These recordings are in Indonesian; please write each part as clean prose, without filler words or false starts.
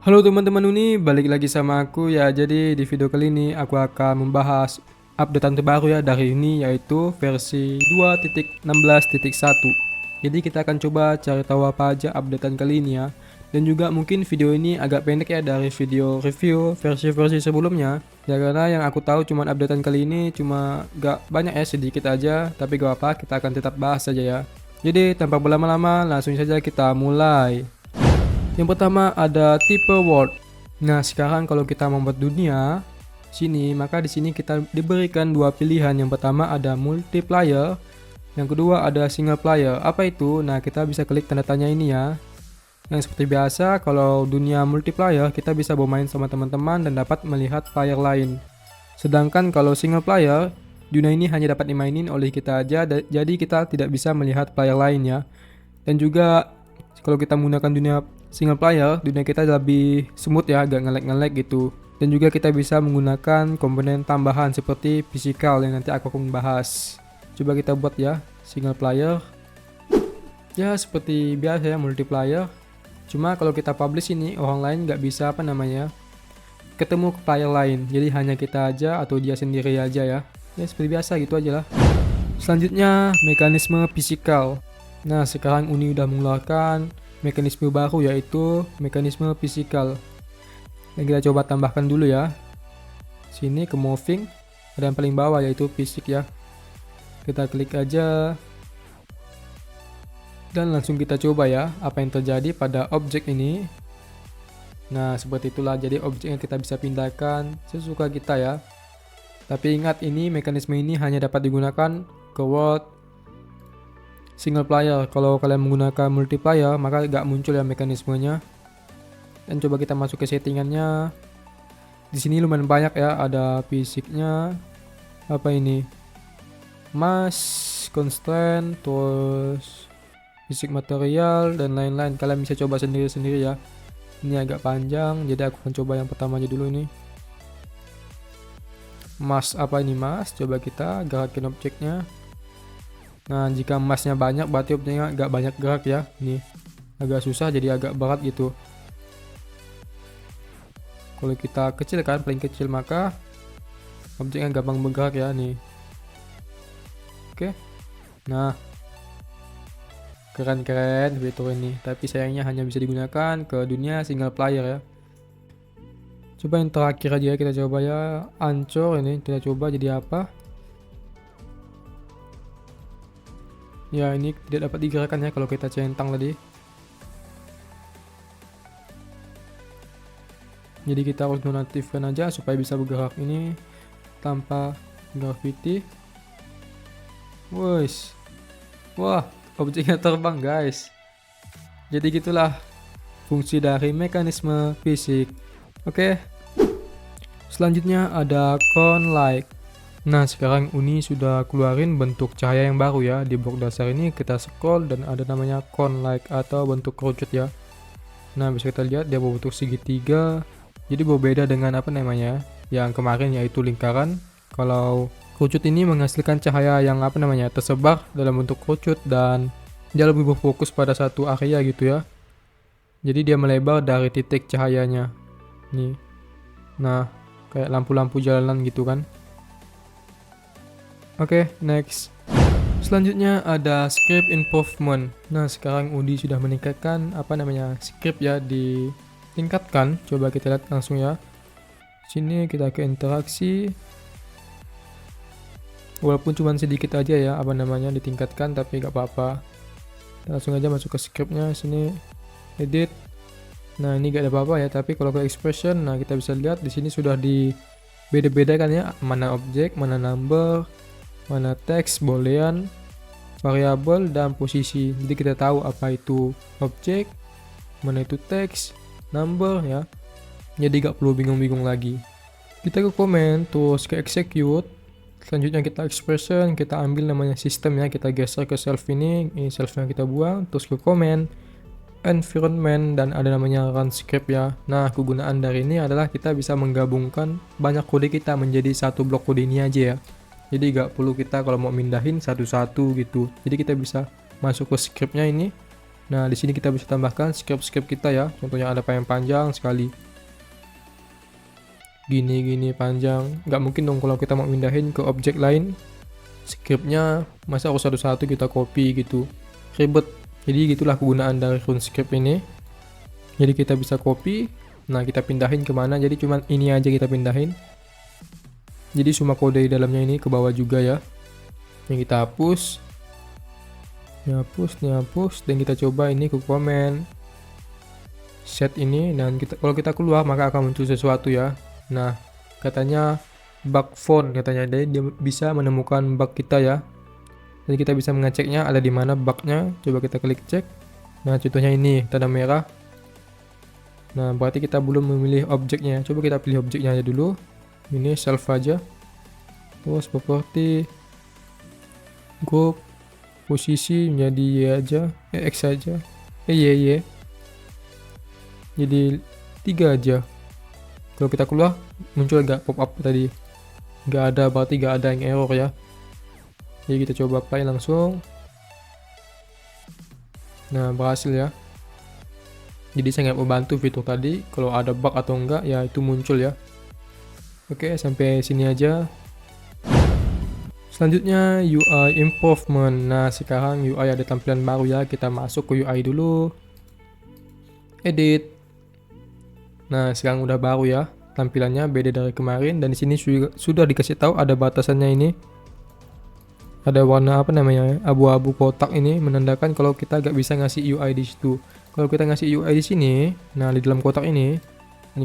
Halo teman-teman Uni, balik lagi sama aku ya. Jadi di video kali ini aku akan membahas updatean terbaru ya dari Uni, yaitu versi 2.16.1. Jadi kita akan coba cari tahu apa aja updatean kali ini ya. Dan juga mungkin video ini agak pendek ya dari video review versi-versi sebelumnya. Ya karena yang aku tahu cuma updatean kali ini cuma gak banyak ya, sedikit aja. Tapi gak apa, kita akan tetap bahas saja ya. Jadi tanpa berlama-lama langsung saja kita mulai. Yang pertama ada tipe world. Nah, sekarang kalau kita membuat dunia sini, maka di sini kita diberikan dua pilihan. Yang pertama ada multiplayer, yang kedua ada single player. Apa itu? Nah, kita bisa klik tanda tanya ini ya. Yang seperti biasa, kalau dunia multiplayer kita bisa bermain sama teman-teman dan dapat melihat player lain. Sedangkan kalau single player, dunia ini hanya dapat dimainin oleh kita aja, jadi kita tidak bisa melihat player lain ya. Dan juga kalau kita menggunakan dunia single player, dunia kita lebih smooth ya, agak nge-lag gitu. Dan juga kita bisa menggunakan komponen tambahan seperti physical yang nanti aku akan bahas. Coba kita buat ya, single player. Ya seperti biasa ya, multiplayer. Cuma kalau kita publish ini, orang lain nggak bisa ketemu ke player lain. Jadi hanya kita aja atau dia sendiri aja ya. Ya seperti biasa gitu aja lah. Selanjutnya mekanisme physical. Nah, sekarang Uni udah mengeluarkan mekanisme baru, yaitu mekanisme physical. Dan kita coba tambahkan dulu ya. Sini ke moving, ada yang paling bawah yaitu fisik ya. Kita klik aja. Dan langsung kita coba ya, apa yang terjadi pada objek ini. Nah, seperti itulah, jadi objeknya kita bisa pindahkan sesuka kita ya. Tapi ingat, ini mekanisme ini hanya dapat digunakan ke world single player. Kalau kalian menggunakan multiplayer maka gak muncul ya mekanismenya. Dan coba kita masuk ke settingannya. Di sini lumayan banyak ya, ada fisiknya, apa ini, mass, constraint, terus fisik material dan lain-lain. Kalian bisa coba sendiri-sendiri ya. Ini agak panjang, jadi aku akan coba yang pertama aja dulu ini. Mass, apa ini mass? Coba kita gerakin objeknya. Nah, jika emasnya banyak berarti objeknya agak banyak gerak ya. Ini agak susah, jadi agak berat gitu. Kalau kita kecil kan, paling kecil, maka objeknya gampang bergerak ya nih. Oke. Nah, keren-keren fitur ini. Tapi sayangnya hanya bisa digunakan ke dunia single player ya. Coba yang terakhir aja kita coba ya, ancur ini. Kita coba jadi apa. Ya, ini tidak dapat digerakkan ya kalau kita centang tadi. Jadi kita harus nonaktifkan aja supaya bisa bergerak ini tanpa gravity. Wah, objeknya terbang guys. Jadi gitulah fungsi dari mekanisme fisik. Oke. Selanjutnya ada cone light. Nah, sekarang Uni sudah keluarin bentuk cahaya yang baru ya. Di blok dasar ini kita scroll dan ada namanya cone like atau bentuk kerucut ya. Nah, bisa kita lihat dia berbentuk segitiga. Jadi berbeda dengan yang kemarin, yaitu lingkaran. Kalau kerucut ini menghasilkan cahaya yang tersebar dalam bentuk kerucut dan dia lebih berfokus pada satu area gitu ya. Jadi dia melebar dari titik cahayanya. Nih. Nah, kayak lampu-lampu jalanan gitu kan. Oke, next. Selanjutnya ada script improvement. Nah, sekarang Udi sudah meningkatkan script ya, ditingkatkan. Coba kita lihat langsung ya. Sini kita ke interaksi. Walaupun cuma sedikit aja ya ditingkatkan, tapi gak apa-apa. Langsung aja masuk ke scriptnya, sini edit. Nah, ini gak ada apa-apa ya, tapi kalau ke expression, nah kita bisa lihat di sini sudah di beda-bedakan ya, mana objek, mana number, mana teks, boolean, variabel, dan posisi. Jadi kita tahu apa itu objek, mana itu teks, number ya. Jadi gak perlu bingung-bingung lagi. Kita ke comment, terus ke execute. Selanjutnya kita expression, kita ambil namanya system ya, kita geser ke self ini selfnya kita buang, terus ke comment, environment, dan ada namanya run script ya. Nah, kegunaan dari ini adalah kita bisa menggabungkan banyak kode kita menjadi satu blok kode ini aja ya. Jadi gak perlu kita kalau mau mindahin satu-satu gitu. Jadi kita bisa masuk ke scriptnya ini, Nah, di sini kita bisa tambahkan script kita ya. Contohnya ada yang panjang sekali. Gini panjang. Nggak mungkin dong kalau kita mau pindahin ke objek lain. Scriptnya masa harus satu-satu kita copy gitu. Ribet. Jadi gitulah kegunaan dari RuneScript ini. Jadi kita bisa copy. Nah, kita pindahin kemana. Jadi cuman ini aja kita pindahin. Jadi semua kode di dalamnya ini ke bawah juga ya. Yang kita hapus. Hapus, dan kita coba ini ke komen set ini, dan kalau kita keluar maka akan muncul sesuatu ya. Nah, katanya bug found katanya, jadi dia bisa menemukan bug kita ya. Jadi kita bisa mengeceknya ada di mana bugnya. Coba kita klik cek. Nah, contohnya ini tanda merah. Nah, berarti kita belum memilih objeknya. Coba kita pilih objeknya aja dulu. Ini self aja. Terus property, group, posisi menjadi Y aja, X aja, Y. Jadi 3 aja. Kalau kita keluar muncul gak pop up tadi? Gak ada, berarti gak ada yang error ya. Jadi kita coba apply langsung. Nah, berhasil ya. Jadi sangat membantu fitur tadi. Kalau ada bug atau enggak ya itu muncul ya. Oke, sampai sini aja. Selanjutnya UI improvement. Nah, sekarang UI ada tampilan baru ya. Kita masuk ke UI dulu. Edit. Nah, sekarang udah baru ya. Tampilannya beda dari kemarin, dan di sini sudah dikasih tahu ada batasannya ini. Ada warna apa namanya? Abu-abu kotak ini menandakan kalau kita gak bisa ngasih UI di situ. Kalau kita ngasih UI di sini, nah di dalam kotak ini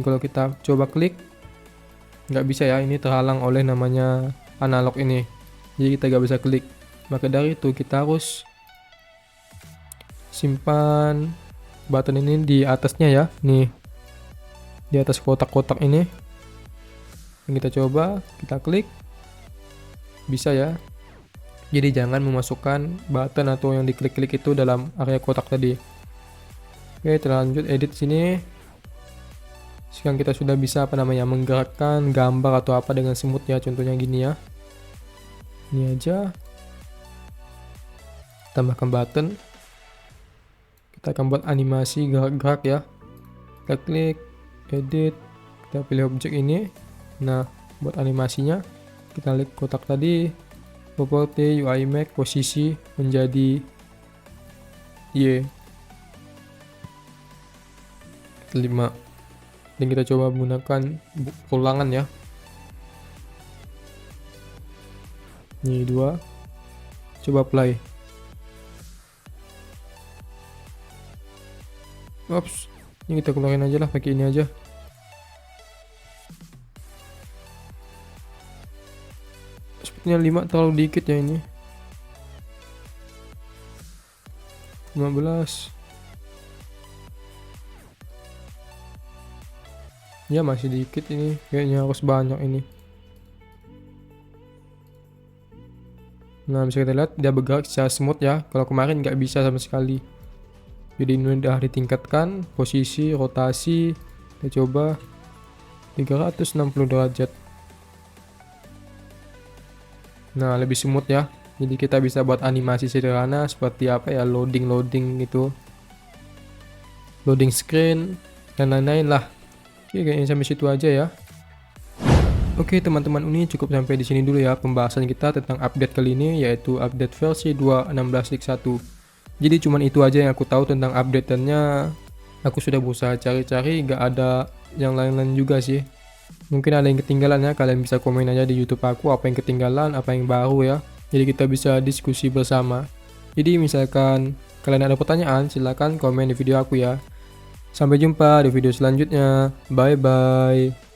kalau kita coba klik nggak bisa ya, ini terhalang oleh namanya analog ini. Jadi kita gak bisa klik. Maka dari itu kita harus simpan button ini di atasnya ya. Nih, di atas kotak-kotak ini. Yang kita coba, kita klik. Bisa ya. Jadi jangan memasukkan button atau yang diklik-klik itu dalam area kotak tadi. Oke, terlanjut edit sini. Sekarang kita sudah bisa menggerakkan gambar atau apa dengan semut ya. Contohnya gini ya. Ini aja. Tambahkan button. Kita akan buat animasi gerak-gerak ya. Kita klik, edit, kita pilih objek ini. Nah, buat animasinya kita klik kotak tadi, property, UI make, posisi menjadi Y 5. Dan kita coba menggunakan ulangan ya. Ini 2. Coba play. Ups, ini kita keluarin aja lah, pakai ini aja. Sepertinya 5 terlalu dikit ya ini. 15. Ya masih dikit ini, kayaknya harus banyak ini. Nah, bisa kita lihat dia bergerak secara smooth ya. Kalau kemarin nggak bisa sama sekali. Jadi ini udah ditingkatkan posisi, rotasi. Kita coba 360 derajat. Nah, lebih smooth ya. Jadi kita bisa buat animasi sederhana seperti apa ya, loading gitu. Loading screen dan lain-lain lah. Oke, kayaknya sampai situ aja ya. Oke teman-teman, ini cukup sampai di sini dulu ya pembahasan kita tentang update kali ini, yaitu update versi 2.16.1. Jadi cuman itu aja yang aku tahu tentang update-nya. Aku sudah berusaha cari-cari, gak ada yang lain-lain juga sih. Mungkin ada yang ketinggalan ya, kalian bisa komen aja di YouTube aku apa yang ketinggalan, apa yang baru ya. Jadi kita bisa diskusi bersama. Jadi misalkan kalian ada pertanyaan, silahkan komen di video aku ya. Sampai jumpa di video selanjutnya. Bye bye.